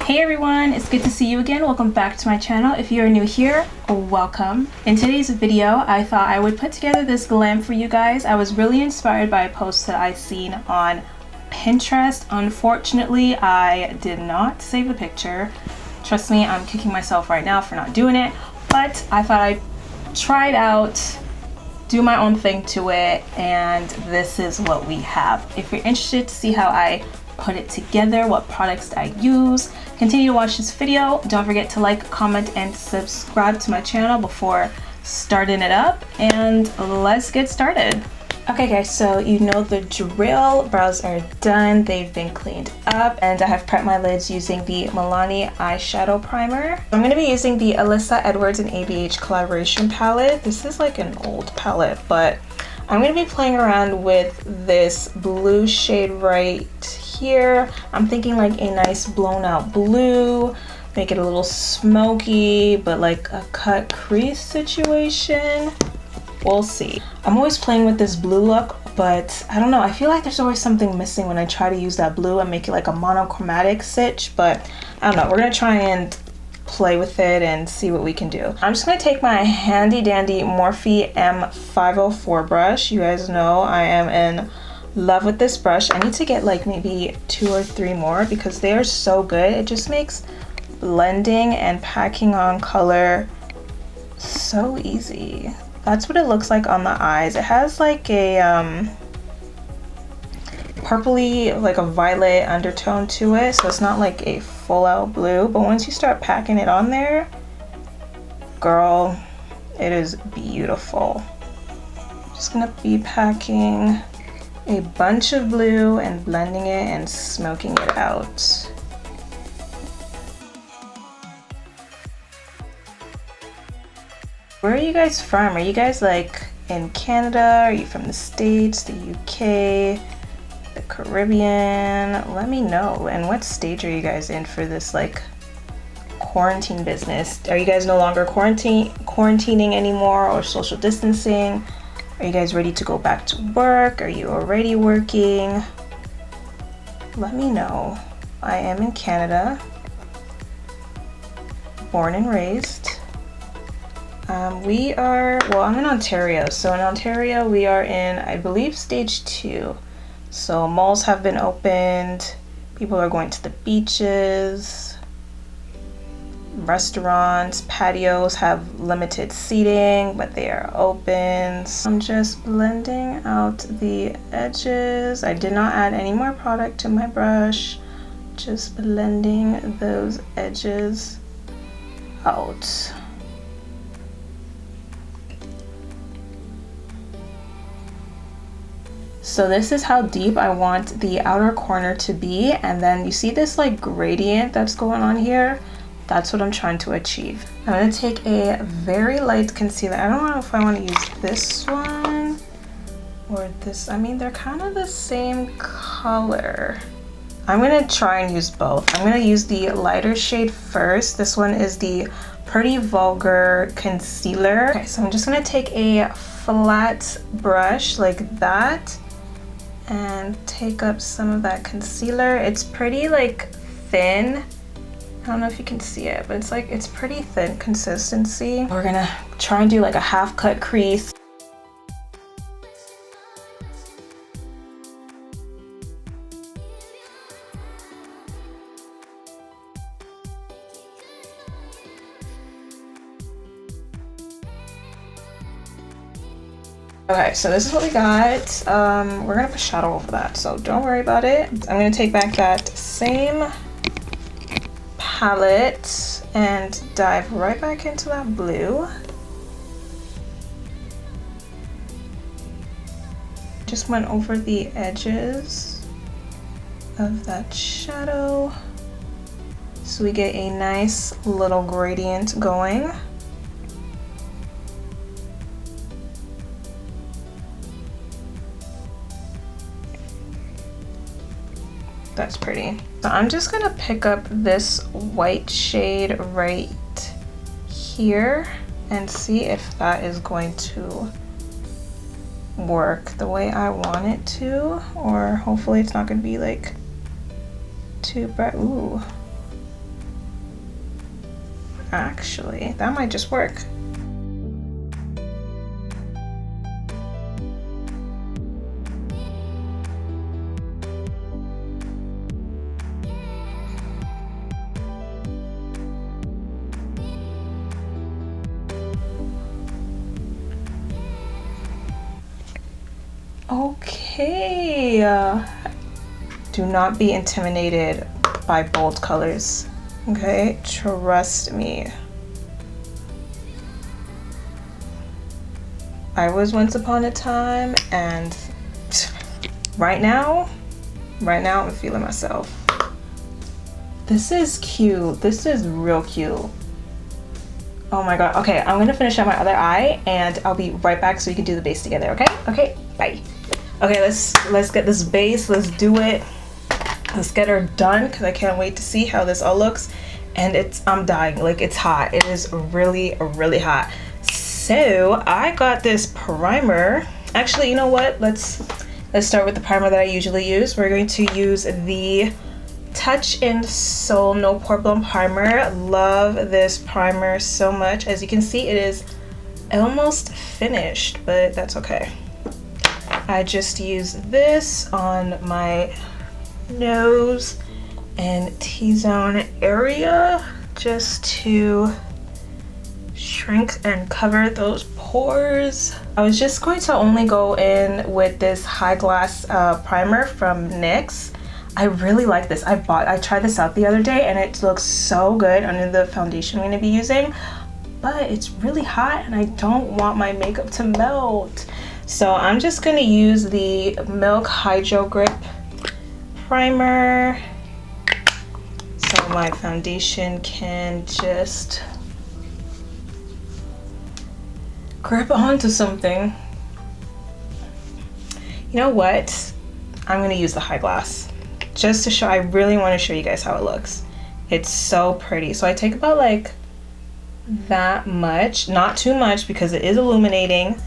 Hey everyone, it's good to see you again. Welcome back to my channel. If you are new here, welcome. In today's video, I thought I would put together this glam for you guys. I was really inspired by a post that I seen on Pinterest. Unfortunately, I did not save the picture. Trust me, I'm kicking myself right now for not doing it, but I thought I'd try it out, do my own thing to it, and this is what we have. If you're interested to see how I put it together, what products I use, continue to watch this video. Don't forget to like, comment, and subscribe to my channel before starting it up, and let's get started. Okay guys, so you know the drill. Brows are done, they've been cleaned up, and I have prepped my lids using the Milani eyeshadow primer. I'm going to be using the Alyssa Edwards and ABH collaboration palette. This is like an old palette, but I'm going to be playing around with this blue shade right here. I'm thinking like a nice blown out blue, make it a little smoky, but like a cut crease situation. We'll see. I'm always playing with this blue look, but I don't know, I feel like there's always something missing when I try to use that blue and make it like a monochromatic stitch, but I don't know, we're gonna try and play with it and see what we can do. I'm just gonna take my handy dandy Morphe M504 brush. You guys know I am in love with this brush. I need to get like maybe 2 or 3 more because they are so good. It just makes blending and packing on color so easy. That's what it looks like on the eyes. It has like a purpley, like a violet undertone to it, so it's not like a full out blue, but once you start packing it on there, girl, it is beautiful. I'm just gonna be packing a bunch of blue and blending it and smoking it out. Where are you guys from? Are you guys like in Canada? Are you from the States, the UK, the Caribbean? Let me know. And what stage are you guys in for this like quarantine business? Are you guys no longer quarantining anymore or social distancing? Are you guys ready to go back to work? Are you already working? Let me know. I am in Canada, born and raised. I'm in Ontario. So in Ontario, we are in, I believe, stage 2. So malls have been opened. People are going to the beaches. Restaurants, patios have limited seating, but they are open. So I'm just blending out the edges. I did not add any more product to my brush. Just blending those edges out. So this is how deep I want the outer corner to be, and then you see this like gradient that's going on here? That's what I'm trying to achieve. I'm gonna take a very light concealer. I don't know if I want to use this one or this. I mean, they're kind of the same color. I'm gonna try and use both. I'm gonna use the lighter shade first. This one is the Pretty Vulgar Concealer. Okay, so I'm just gonna take a flat brush like that and take up some of that concealer. It's pretty like thin. I don't know if you can see it, but it's pretty thin consistency. We're gonna try and do like a half cut crease. Okay, so this is what we got. We're gonna put shadow over that, so don't worry about it. I'm gonna take back that same palette and dive right back into that blue. Just went over the edges of that shadow so we get a nice little gradient going. That's pretty. So I'm just gonna pick up this white shade right here and see if that is going to work the way I want it to, or hopefully it's not gonna be like too bright. Ooh, actually. That might just work. Okay, do not be intimidated by bold colors, okay? Trust me. I was once upon a time, and right now I'm feeling myself. This is cute. This is real cute. Oh my god. Okay, I'm gonna finish up my other eye and I'll be right back so we can do the base together, okay? Okay, bye. Okay, let's get this base. Let's do it. Let's get her done because I can't wait to see how this all looks. And I'm dying. Like, it's hot. It is really, really hot. So I got this primer. Actually, you know what? Let's start with the primer that I usually use. We're going to use the Touch in Soul No Poreblem primer. Love this primer so much. As you can see, it is almost finished, but that's okay. I just use this on my nose and T-zone area just to shrink and cover those pores. I was just going to only go in with this high glass primer from NYX. I really like this. I tried this out the other day and it looks so good under the foundation I'm going to be using, but it's really hot and I don't want my makeup to melt. So I'm just going to use the Milk Hydro Grip primer so my foundation can just grip onto something. You know what? I'm going to use the high glass just to show. I really want to show you guys how it looks. It's so pretty. So I take about like that much, not too much because it is illuminating.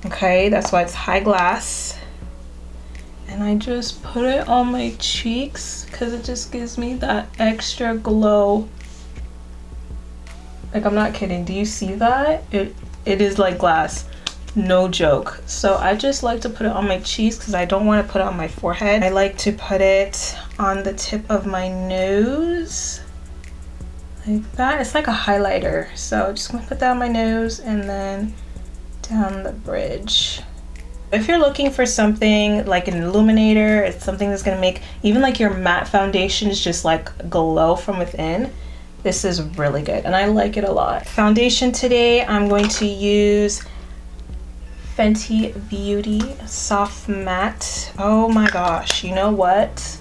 Okay, that's why it's high glass. And I just put it on my cheeks because it just gives me that extra glow. Like, I'm not kidding. Do you see that? It is like glass. No joke. So I just like to put it on my cheeks because I don't want to put it on my forehead. I like to put it on the tip of my nose. Like that. It's like a highlighter. So just gonna put that on my nose and then down the bridge. If you're looking for something like an illuminator, it's something that's gonna make even like your matte foundations just like glow from within, this is really good and I like it a lot. Foundation today, I'm going to use Fenty Beauty Soft Matte. Oh my gosh, you know what?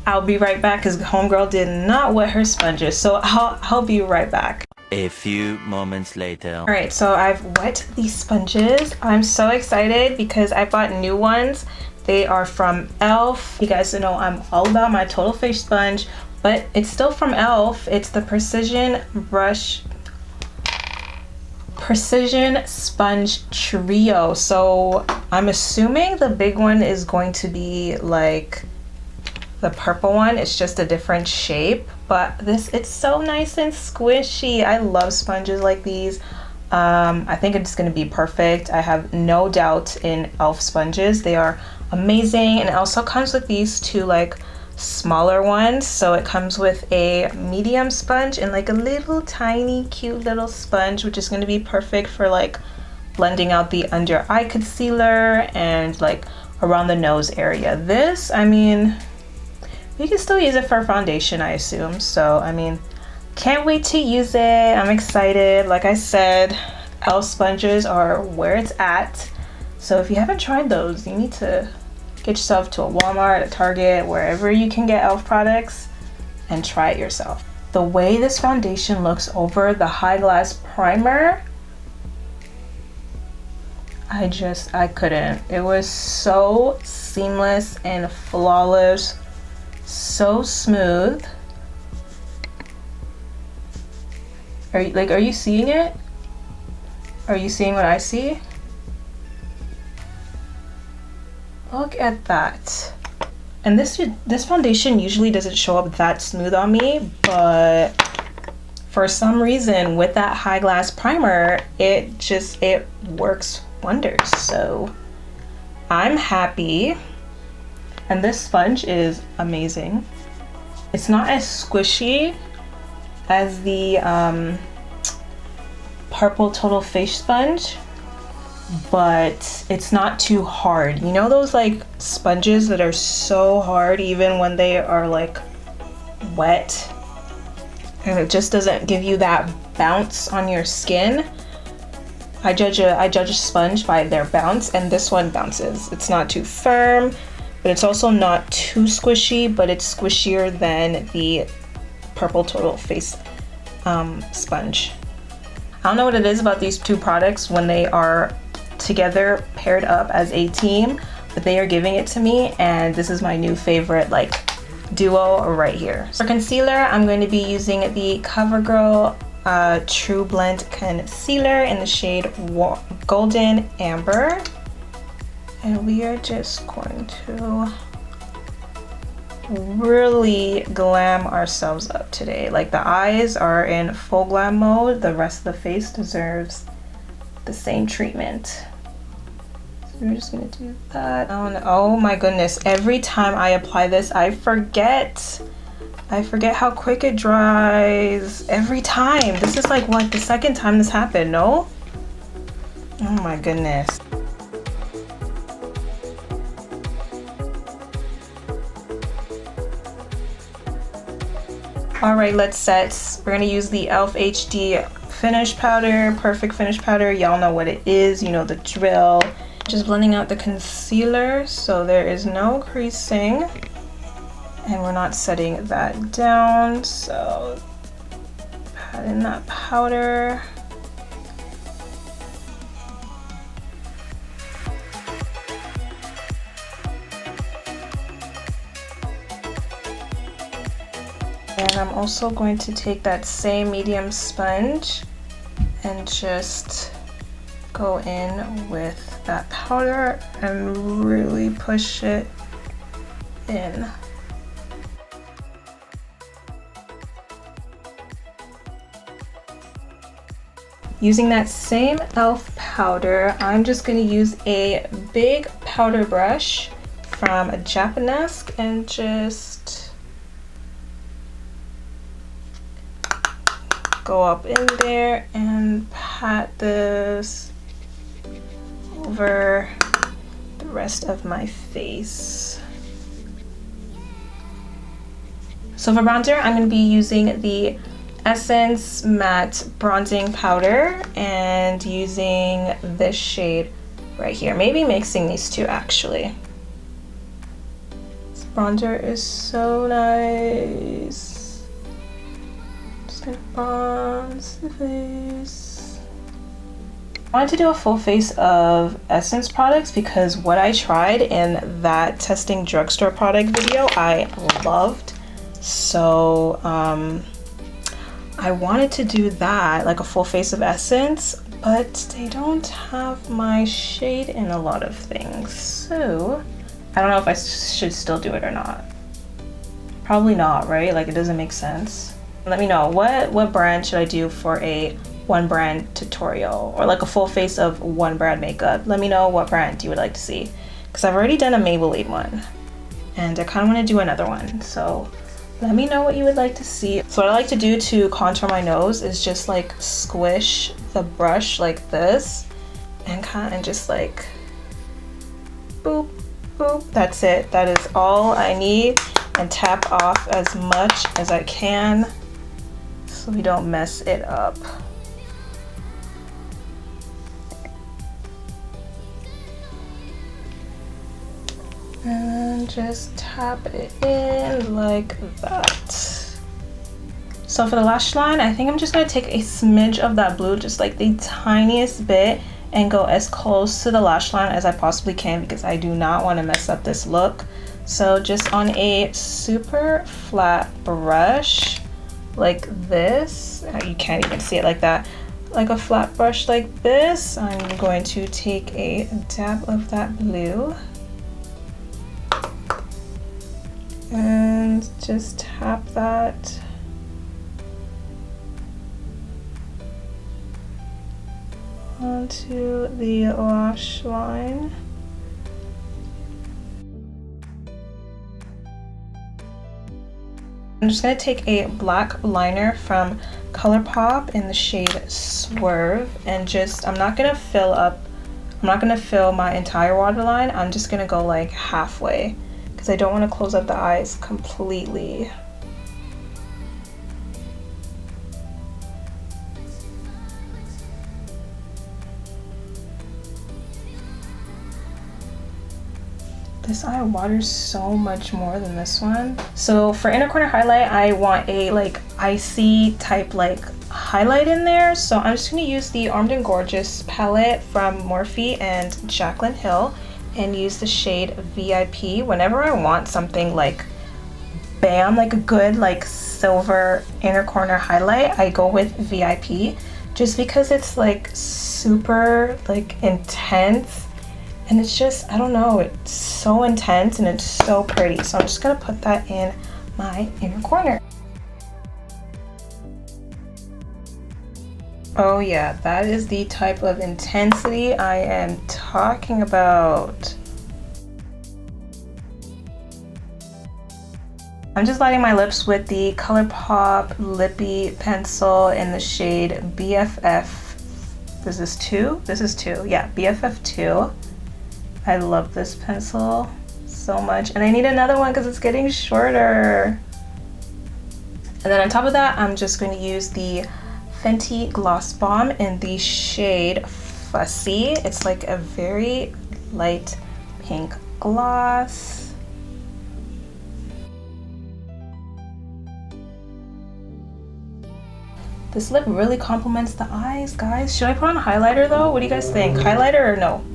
I'll be right back because homegirl did not wet her sponges, so I'll be right back. A few moments later. All right, so I've wet these sponges. I'm so excited because I bought new ones. They are from e.l.f. You guys know I'm all about my total face sponge, but it's still from e.l.f. It's the Precision Sponge Trio. So I'm assuming the big one is going to be like the purple one. It's just a different shape, but it's so nice and squishy. I love sponges like these. I think it's going to be perfect. I have no doubt in e.l.f. sponges. They are amazing, and it also comes with these two like smaller ones. So it comes with a medium sponge and like a little tiny cute little sponge, which is going to be perfect for like blending out the under eye concealer and like around the nose area. This, I mean, you can still use it for foundation, I assume. So, I mean, can't wait to use it. I'm excited. Like I said, e.l.f. sponges are where it's at. So if you haven't tried those, you need to get yourself to a Walmart, a Target, wherever you can get e.l.f. products and try it yourself. The way this foundation looks over the high glass primer, I couldn't. It was so seamless and flawless. So smooth. Are you seeing it? Are you seeing what I see? Look at that. And this foundation usually doesn't show up that smooth on me, but for some reason with that high glass primer, it works wonders. So I'm happy. And this sponge is amazing. It's not as squishy as the purple total face sponge, but it's not too hard. You know those like sponges that are so hard even when they are like wet, and it just doesn't give you that bounce on your skin? I judge a sponge by their bounce, and this one bounces. It's not too firm, but it's also not too squishy, but it's squishier than the purple total face sponge. I don't know what it is about these two products when they are together, paired up as a team, but they are giving it to me, and this is my new favorite like duo right here. For concealer, I'm going to be using the Covergirl Trublend concealer in the shade Golden Amber, and we are just going to really glam ourselves up today. Like the eyes are in full glam mode, the rest of the face deserves the same treatment. So we're just gonna do that. Oh my goodness, every time I apply this I forget how quick it dries. Every time. This is like what, the second time this happened, no? Oh my goodness. All right, let's set. We're gonna use the e.l.f. HD finish powder, perfect finish powder. Y'all know what it is, you know the drill. Just blending out the concealer so there is no creasing, and we're not setting that down. So pat in that powder. And I'm also going to take that same medium sponge and just go in with that powder and really push it in. Using that same e.l.f. powder, I'm just going to use a big powder brush from Jaclyn and just go up in there and pat this over the rest of my face. So for bronzer, I'm going to be using the Essence Matte Bronzing Powder and using this shade right here. Maybe mixing these two actually. This bronzer is so nice. Gonna bronze the face. I wanted to do a full face of Essence products because what I tried in that testing drugstore product video I loved. So I wanted to do that, like a full face of Essence, but they don't have my shade in a lot of things. So I don't know if I should still do it or not. Probably not, right? Like it doesn't make sense. Let me know what brand should I do for a one brand tutorial, or like a full face of one brand makeup. Let me know what brand you would like to see, because I've already done a Maybelline one and I kind of want to do another one. So let me know what you would like to see. So what I like to do to contour my nose is just like squish the brush like this and just like boop boop. That's it. That is all I need, and tap off as much as I can so we don't mess it up. And just tap it in like that. So for the lash line, I think I'm just gonna take a smidge of that blue, just like the tiniest bit, and go as close to the lash line as I possibly can because I do not want to mess up this look. So just on a super flat brush like this, you can't even see it like that, like a flat brush like this, I'm going to take a dab of that blue and just tap that onto the lash line. I'm just going to take a black liner from ColourPop in the shade Swerve and just, I'm not going to fill my entire waterline. I'm just going to go like halfway because I don't want to close up the eyes completely. This eye waters so much more than this one. So for inner corner highlight, I want a like icy type like highlight in there. So I'm just gonna use the Armed and Gorgeous palette from Morphe and Jaclyn Hill and use the shade VIP. Whenever I want something like bam, like a good like silver inner corner highlight, I go with VIP just because it's like super like intense. And it's just, I don't know, it's so intense and it's so pretty. So I'm just gonna put that in my inner corner. Oh yeah, that is the type of intensity I am talking about. I'm just lighting my lips with the ColourPop Lippy pencil in the shade BFF. Is this 2? This is 2, yeah, BFF 2. I love this pencil so much, and I need another one because it's getting shorter. And then on top of that, I'm just going to use the Fenty Gloss Bomb in the shade Fussy. It's like a very light pink gloss. This lip really complements the eyes, guys. Should I put on a highlighter though? What do you guys think? Highlighter or no?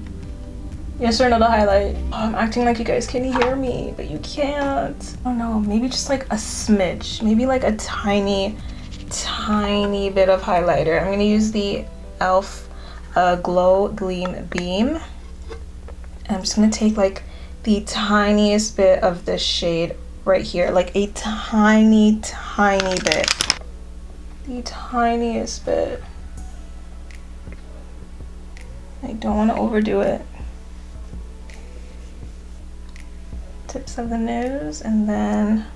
Yes or no to highlight? Oh, I'm acting like you guys can hear me, but you can't. I don't know, maybe just like a smidge. Maybe like a tiny bit of highlighter. I'm gonna use the e.l.f. Glow Gleam Beam. And I'm just gonna take like the tiniest bit of this shade right here. Like a tiny bit. The tiniest bit. I don't want to overdo it. Tips of the nose, and then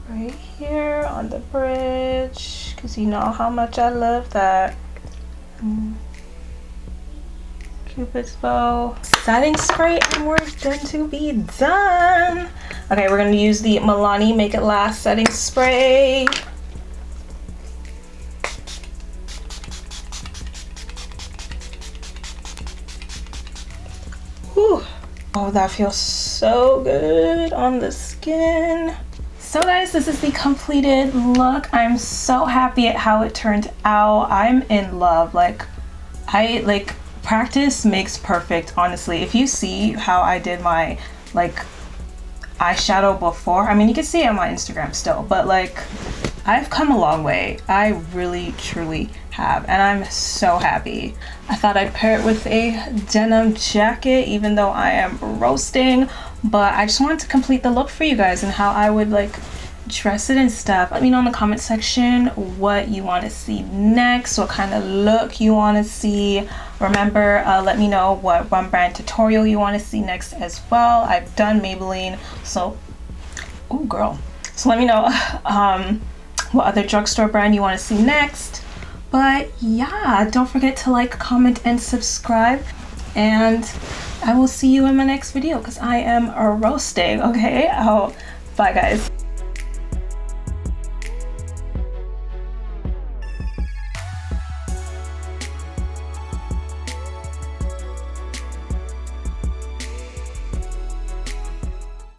right here on the bridge, because you know how much I love that. Cupid's bow. Setting spray, and we're going to be done. Okay, we're going to use the Milani Make It Last setting spray. Whew. Oh, that feels so good on the skin. So guys, this is the completed look. I'm so happy at how it turned out. I'm in love. Practice makes perfect, honestly. If you see how I did my like eyeshadow before, I mean, you can see it on my Instagram still, but like I've come a long way. I really truly have, and I'm so happy. I thought I'd pair it with a denim jacket, even though I am roasting, but I just wanted to complete the look for you guys and how I would like dress it and stuff. Let me know in the comment section what you want to see next, what kind of look you want to see. Remember, let me know what one brand tutorial you want to see next as well. I've done Maybelline, so oh girl, so let me know what other drugstore brand you want to see next. But yeah, don't forget to like, comment, and subscribe, and I will see you in my next video because I am roasting. Okay, bye guys.